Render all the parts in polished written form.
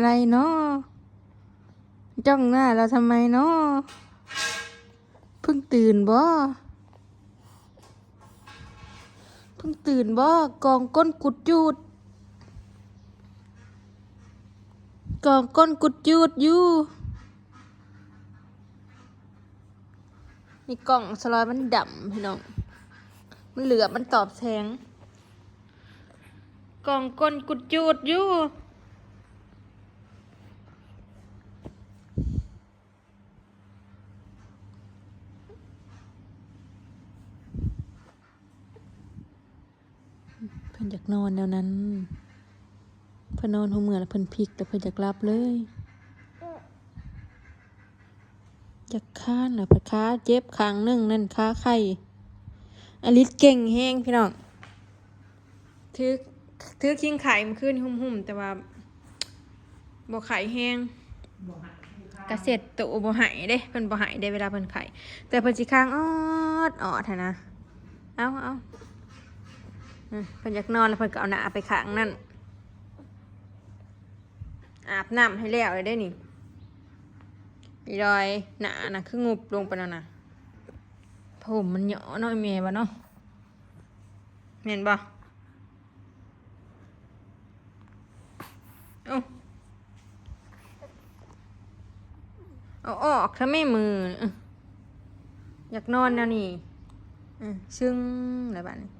อะไรเนาะจ้องหน้าเราทำไมเนาะเพิ่งตื่นบ่เพิ่งตื่นบ่กองก้นกุดจูดกองก้นกุดจูดอยู่นี่กล่องสลอยมันดำพี่น้องมันเหลือมันตอบแสงกองก้นกุดจูดอยู่เพิ่นอยากนอนแนวนั้นเพิ่นนอนหัวเมื่อแล้วเพิ่นพลิกแล้วเพิ่นอยากหลับเลยอยากค้านแล้วพัดขาเจ็บข้างหนึงนั่นขาไข้อลิศเก่งแฮงพี่น้องถือคิงไข่มันขึ้นหุ่มๆแต่ว่าบ่ไข่แฮงกระเสร็จตัวบ่หายเด้เพิ่นบ่หายได้เวลาเพิ่นไข่แต่เพิ่นสิค้างออดหั่นนะเอาเพิ่นอยากนอนแล้วเพิ่นก็เอาหน้าไปข้างนั่นอาบน้ำให้แล้วเลยได้นี่อีรอยหน้าน่ะคืองุบลงไปแล้วนะผมมันเหยาะเนาะแม่บ่เนาะแม่นบ่เอาออกถ้าไม่มืออยากนอนแล้วนี่ซึ่งอะไรบ้านี้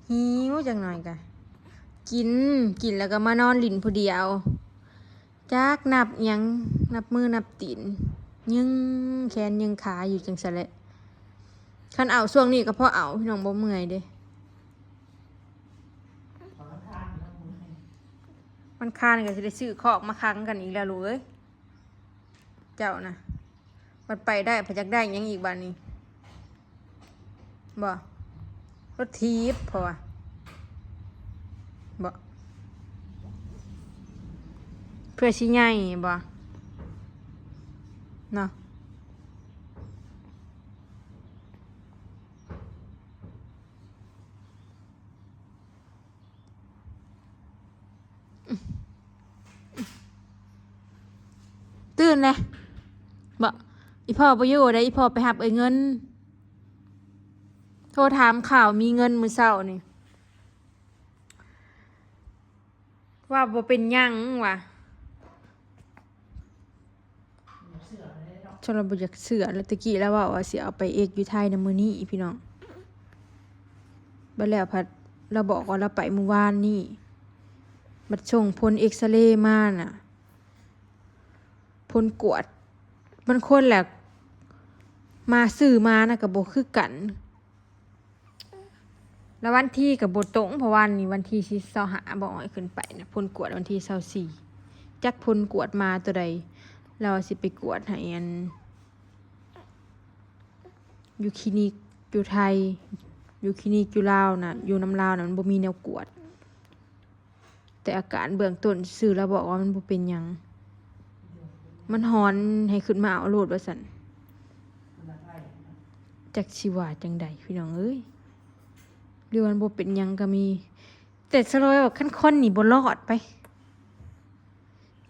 หิวจังหน่อยกะกินแล้วก็มานอนหลินผู้เดียวจากนับยังนับมือนับตีนยังแขนยังขาอยู่จังสะเลยคันเอาช่วงนี้ก็เพราะเอาพี่น้องบ่เมื่อยเด้มันคานก็จะได้ซื้อคอกมาค้างกันอีกแล้วลูกเอ้ยเจ้านะมันไปได้พยักได้ยังอีกบ้านนี้บ่รถทีบพอบ่เพื่อชี้ใหญ่บ่เนาะตื่นเลยบ่อีพ่อไปอยู่ได้อีพ่อไปหับเงินโทรถามข่าวมีเงินมื้อเช้านี่ว่าบ่เป็นหยังวะชลบุรีเสือแล้วตะกี้แล้วว่าสิเอาไปเอกอยู่ไทยในมื้อนี้พี่น้องบัดแล้วพัดเราบอกว่าเราไปเมื่อวานนี่บัดส่งผลเอ็กซเรย์มาน่ะผลกวดมันคนแหละมาซื้อมานะก็บ่คือกันแล้ววันที่กับบ่ตรงเพราะวันนี้วันที่25บ่อ้อยขึ้นไปนะผลกวดวันที่24จักผลกวดมาตัวใดเราสิไปกวดให้อันอยู่คลินิกอยู่ไทยอยู่คลินิกอยู่ลาวน่ะอยู่น้ำลาวน่ะมันบ่มีแนวกวดแต่อาการเบื้องต้นซื่อแล้วบอกว่ามันบ่เป็นหยังมันฮ้อนให้ขึ้นมาเอาโลดว่าซั่นจักสิว่าจังใดพี่น้องเอ้ยหรือมันบ่เป็นหยังก็มีแต่สลอยว่าคันคนนี่บ่รอดไป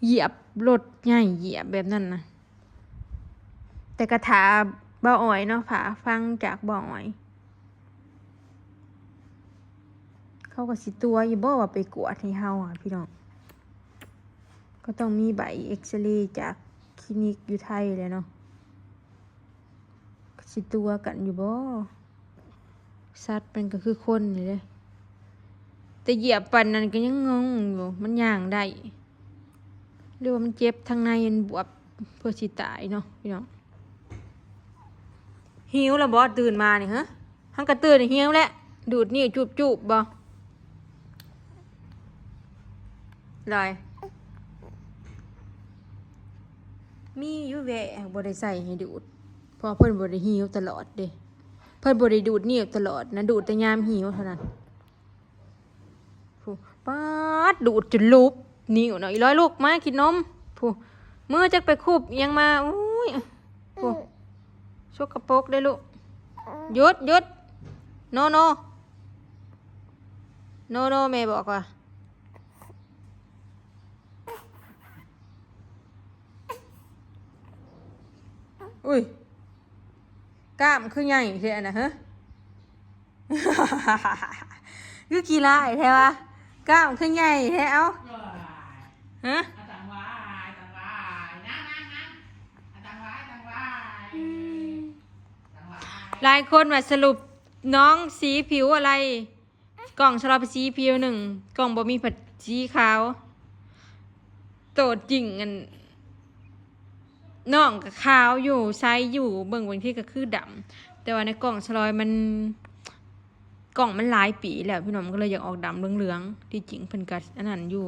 เหยียบรถใหญ่เหยียบแบบนั้นนะแต่กระถาบ่อ้อยเนาะผาฟังจากบ่อ้อยเขาก็สิตัวอยู่บ่ว่าไปกวดให้เฮาอ่ะพี่น้องก็ต้องมีใบเอ็กซเรย์จากคลินิกอยู่ไทยเลยเนาะสิตัวกันอยู่บ่สัตว์มันก็คือคนนี่เลยแต่เหยียบปันนั้นก็ยังงงอยู่มันย่างได้หรือว่ามันเจ็บทางในมันบวบเพื่อสิตายเนาะพี่น้องหิวแล้วบ่ตื่นมานี่ฮะหังก็ตื่นหิวแล้วดูดนิ้วจูบบ่ลอยมีอยู่แวะบ่ได้ใส่ให้ดูดเพราะเพิ่นบ่ได้หิวตลอดเด้เพิ่นบ่ได้ดูดนิ้วตลอดนะดูดแต่ยามหิวเท่านั้นผู้ป๊าดดูดจนลุบนิ้วเนาะอีร้อยลูกมากินนมผู้มือจักไปคูบยังมาอุ้ยผู้สกปรกได้ลูกหยุดโนแม่บอกว่า อุ้ยกล้ามคือใหญ่แท้นะฮะ คือกี่ลายแท้วะกล้ามคือใหญ่แท้เอ้าฮะหลายคนว่าสรุปน้องสีผิวอะไร กล่องชะลอไปสีผิวหนึ่งกล่องบ่มีผัดสีขาวโตดจริงกันน้องกับขาวอยู่ไซส์อยู่เบิ่งบางที่ก็คือดำแต่ว่าในกล่องชะลอยมันกล่องมันหลายปีแล้วพี่น้องก็เลยอยากออกดำเหลืองๆที่จริงเพิ่นก็อันนั้นอยู่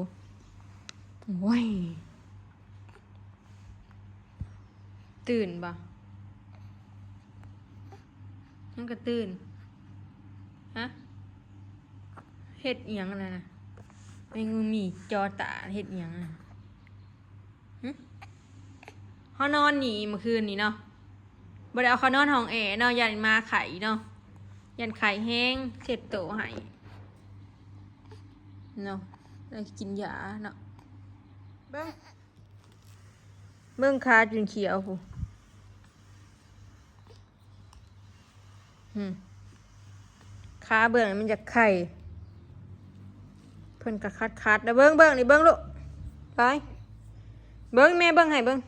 โว้ยตื่นบ่มันก็ตื่นฮะเฮ็ดอีหยังน่ะแม่งมีจอตาเฮ็ดอีหยังน่ะหึเฮานอนนี่เมื่อคืนนี้เนาะบ่ได้เอาเขานอนห้องแอร์เนาะยันมาไข่เนาะยันไข่แห้งเสร็จโตให้เนาะได้กินยาเนาะเบิ่งขาจนเขียวพูขาเบิ่งมันจะไข่เพิ่นก็คัดๆแล้วเบิ่งนี่เบิ่งลูกไปเบิ่งแม่เบิ่งให้เบิ่ง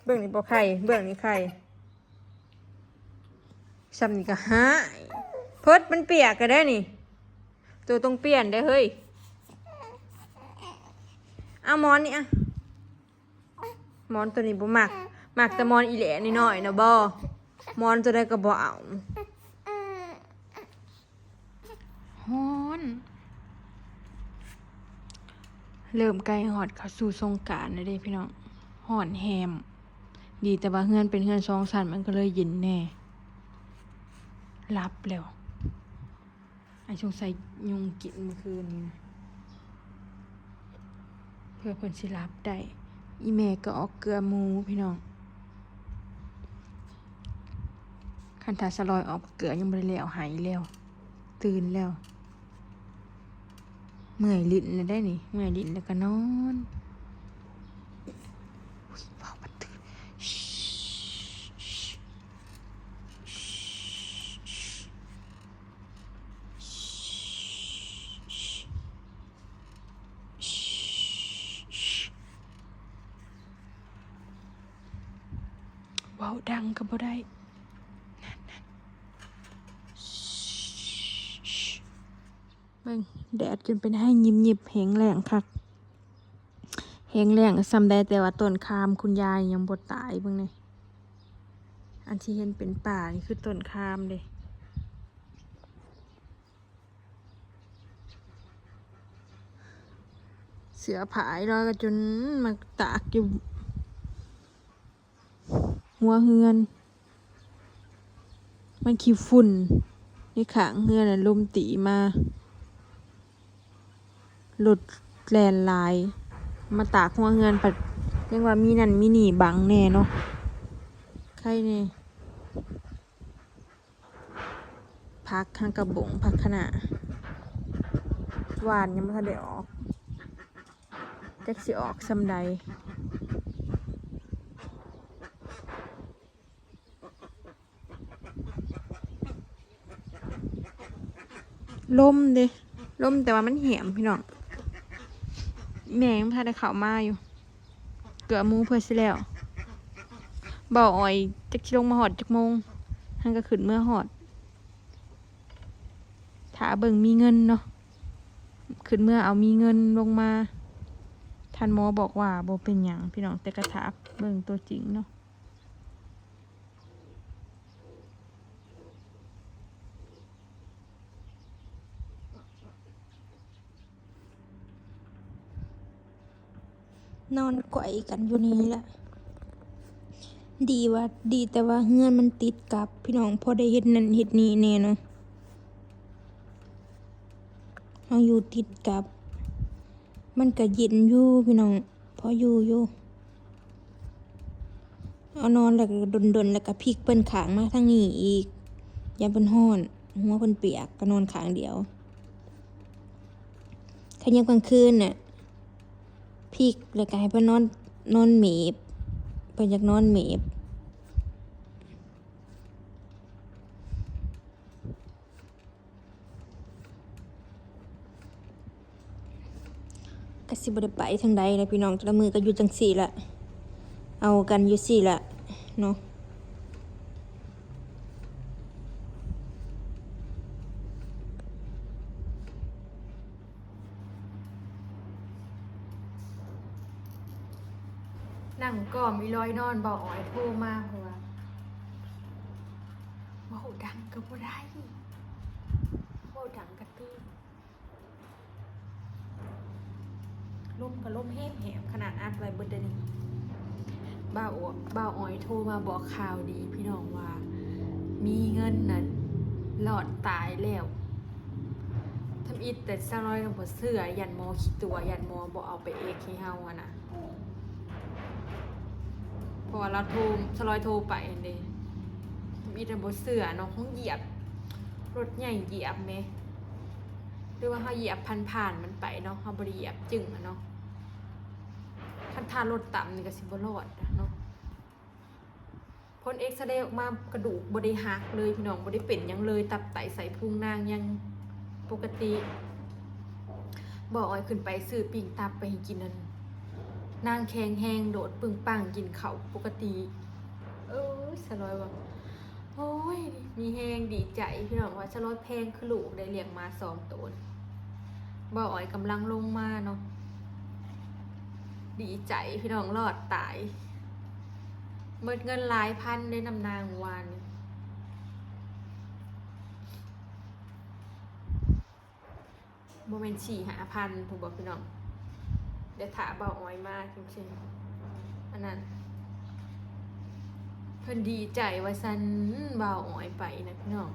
เบิ่งนี่บ่ไข่เบิ่งนี่ไข่ซ้ำนี่ก็หายเพิดมันเปียกก็ได้นี่ตัวต้องเปลี่ยนได้เฮ้ยเอาหมอนนี่อะหมอนตัวนี้บ่มักแต่หมอนอีแหล่น้อยๆนะบ่หมอนตัวใดก็บ่เอาฮ้อนเริ่มใกล้ฮอดเข้าสู่สงกรานต์แล้วเด้พี่น้องฮ้อนแฮมดีแต่ว่าเฮือนเป็นเฮือน2ชั้นมันก็เลยเย็นแน่รับแล้วไอ้สงสัยยุงกินเมื่อคืนนี้นะเพื่อเพิ่นสิรับได้อีแม่ก็ออกเกลือหมูพี่น้องคันถ้าสลอยออกเกลือยังบ่ได้แล้วหายแล้วตื่นแล้วเมื่อยลิ้นเลยได้นี่เมื่อยลิ้นแล้วก็นอนอุ๊ยว้าวมันตื่นว้าวดังก็บ่ได้เบิ่งแดดจนเป็นให้ยิบๆแห้งแล้งคักแห้งแล้งซ้ำได้แต่ว่าต้นคามคุณยายยังบ่ตายเบิ่งนี่อันที่เห็นเป็นป่านี่คือต้นคามเด้เสือผายรอยก็จนมาตากอยู่หัวเฮือนมันขี้ฝุ่นนี่ข้างเฮือนน่ะลมตีมาหลุดแลนลายมาตากหัวเฮือนปัดเรียกว่ามีนั่นมีนี่บังแน่เนาะใครเนี่ยพักทางกระบงพักขนาดหวานยังไม่ทันได้ออกแจ็คสิออกซำใดลมเด้ลมแต่ว่ามันแหมพี่น้องแม่ยังพาได้ข่าวมาอยู่เกลือหมูเพื่อสิแล้วบ่อ่อยจักสิลงมาหอดจักโมงท่านก็ขึ้นเมื่อหอดถ้าเบิ่งมีเงินเนาะขึ้นเมื่อเอามีเงินลงมาท่านหมอบอกว่าบ่เป็นหยังพี่น้องแต่กระถาเบิ่งตัวจริงเนาะนอนก่อยกันอยู่นี่แหละดีแต่ว่าเฮือนมันติดกับพี่น้องพอได้เฮ็ดนั่นเฮ็ดนี่แน่เนาะเฮาอยู่ติดกับมันก็เย็นอยู่พี่น้องพออยู่เอานอนแล้วก็ดนแล้วก็พลิกเปิ้นข้างมาทางนี้อีกยามเพิ่นร้อนหัวเพิ่นเปียกก็นอนข้างเดียวคันยามกลางคืนน่ะพลิกแล้วก็ให้เพิ่นนอนเมบ พิ่นอยากนอนเมบก็สิบ่ได้ไปทางใดเลยพี่น้องแต่ละมือก็อยู่จังซี่ละเอากันอยู่ซี่ละเนาะนั่งก็มีรอยนอนบ่อ้อยโทรมาเพราะว่าเว้าดังก็บ่ได้เว้าดังก็ตื่นลมก็ลมแหบขนาดอัดไว้เบิดเดี๋ยวนี้บ่าวอ้อยโทรมาบอกข่าวดีพี่น้องว่ามีเงินน่ะหลอดตายแล้วทำอิดแต่ซะร้อยก็บ่เชื่อยันหมอคิดตัวยันหมอบ่เอาไปเอกให้เฮาอะนะเพราะว่าเราโทรสลอยโทรไปอันเด้ทำอิดน่ะบ่เชื่อเนาะคงเหยียบรถใหญ่เหยียบแม่หรือว่าเฮาเหยียบผ่านมันไปเนาะเฮาบ่ได้เหยียบจึงอะเนาะคันทารถต่ำนี่ก็สิบ่รอดเนาะผลเอ็กซเรย์ออกมากระดูกบ่ได้หักเลยพี่น้องบ่ได้เป็นหยังเลยตับไตไส้พุงนางยังปกติบ่อ้อยขึ้นไปซื้อปิ้งตับไปให้กินนั่นนางแข็งแฮงโดดปึ้งปังกินข้าวปกติสลอยว่าโอ้ยมีแฮงดีใจพี่น้องว่าสลอยแพงคือลูกได้เลี้ยงมา2ตัวบ่อ้อยกำลังลงมาเนาะดีใจพี่น้องรอดตายเบิดเงินหลายพันได้นำนางวานโมเมนต์4-5,000ผมบอกพี่น้องเดี๋ยวถาเบาอ้อยมากจริงๆอันนั้นเพิ่นดีใจว่าซันเบาอ้อยไปนะพี่น้อง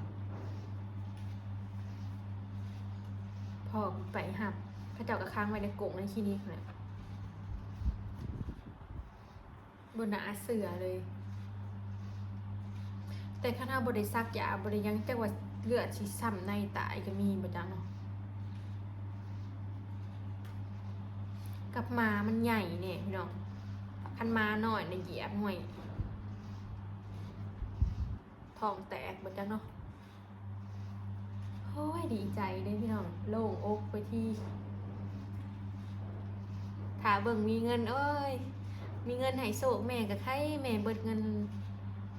พ่อไปหับพระเจ้าก็ค้างไว้ในกรงในคลินิกเนี่ยบนหนาเสือเลยแต่ข้าถ้าบริซักยาบริยังแต่ว่าเลือดชีซ้ำในตายก็มีบ่จังเนาะกับมามันใหญ่เนี่ยพี่น้องคันมาหน่อยในเหยียบหน่อยท้องแตกบ่จังเนาะโอ้ยดีใจเลยพี่น้องโล่งอกไปที่ถ้าเบิ่งมีเงินเอ้ยมีเงินให้โศกแม่กับใครแม่เบิดเงิน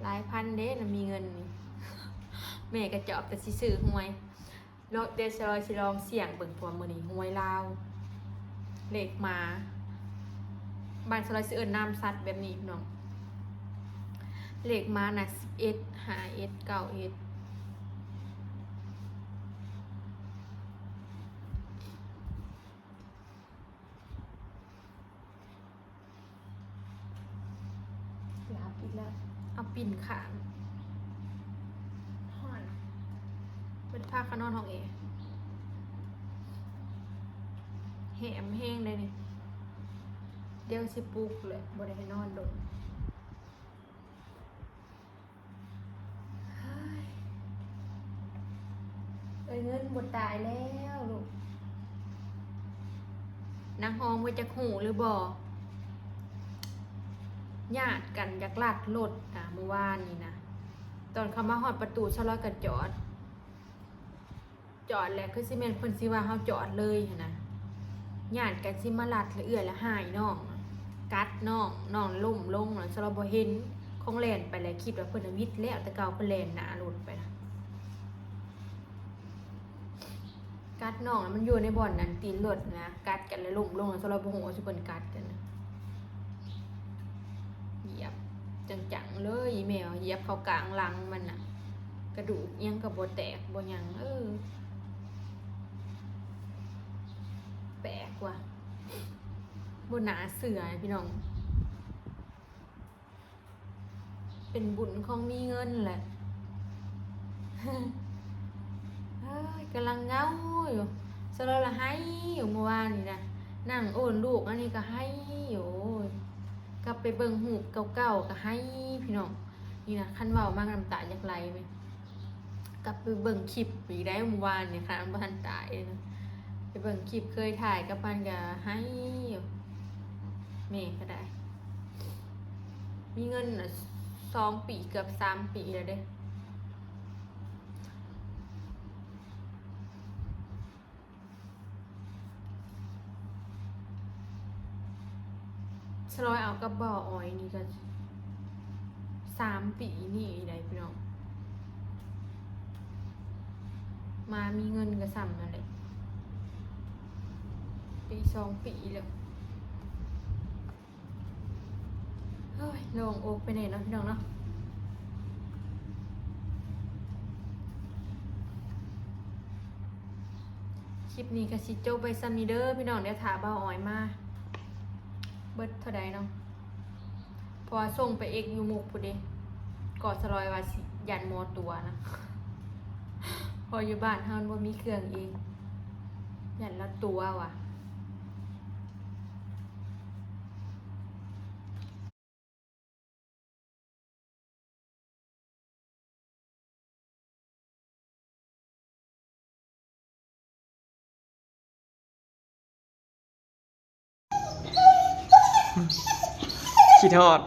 หลายพันเด้นะมีเงินนี่ แม่ก็จอบแต่สิซื้อหวยรถเดชลอยสิลองเสี่ยงเบิ่งตัวมื้อนี้หวยลาวเลขมาบ้านสลอยสิเอิ้นน้ำซัดแบบนี้พี่น้องเลขมาน่ะ11 51 91อีกแล้วเอาปิ่นขางห่อนเป็นผ้าขานอนห้องแหมแห้งเลยนี่เดี๋ยวสิปลุกเลยบ่ได้ให้นอนโดนเงินบ่ตายแล้วลูกนางฮองว่าจะหูหรือบ่ญาติกันอยากลาดรถเมื่อวานนี่นะตอนเขามาฮอดประตูชะลอกันจอดแหละคือสิแม่นเพิ่นสิว่าเฮาจอดเลยนะญาติกันสิมาลัดละเอื้อละหายน้องกัดน้องล่มลงแล้วชะลอบ่เห็นคงแล่นไปแล้วคิดว่าเพิ่นวิทย์แล้วแต่เก่าเพิ่นแล่นหน้ารถไปนะกัดน้องมันอยู่ในบ่อนนั้นตีนรถนะกัดกันแล้วล่มลงแล้วชะลอบ่ฮู้ว่าสิเพิ่นกัดกันนะเหยียบจังๆเลยแมวเหยียบเข้ากลางหลังมันน่ะกระดูกยังก็บ่แตกบ่หยังแปลกว่ะบ่หนาเสือพี่น้องเป็นบุญของมีเงินแหละ กำลังเงาอยู่สลอละให้อยู่เมื่อวานนี่นะนั่งโอนลูกอันนี้ก็ให้อยู่กลับไปเบิ่งหูปเก่าๆก็ให้พี่น้องนี่นะคันเว้ามากน้ำตาอยากไหลไหมกลับไปเบิ่งคลิปอีกได้เมื่อวานเนี่ยค่ะมันบ่ทันตายนะไปเบิ่งคลิปเคยถ่ายกับมันก็ให้อยู่แม่ก็ได้ มีเงินน่ะ2 ปีเกือบ3 ปีแล้วเด้สลอยเอากับบ่ออ้อยนี่ก็3 ปีนี่ได้พี่น้องมามีเงินก็ซ้ำนั่นแหละปี2 ปีแล้วเฮ้ยโล่งอกไปไหนเนาะพี่น้องเนาะคลิปนี้ก็สิจบไปซ้ำนี้เด้อพี่น้องเดี๋ยวถาบ่าวอ้อยมาเบิดเท่าใดเนาะเพอส่งไปเอกอยู่มุกพุเด้กอดสลอยว่าสิยันมอตัวนะ พออยู่บ้านเฮาบ่มีเครื่องเองยันละตัวว่ะคิดฮอด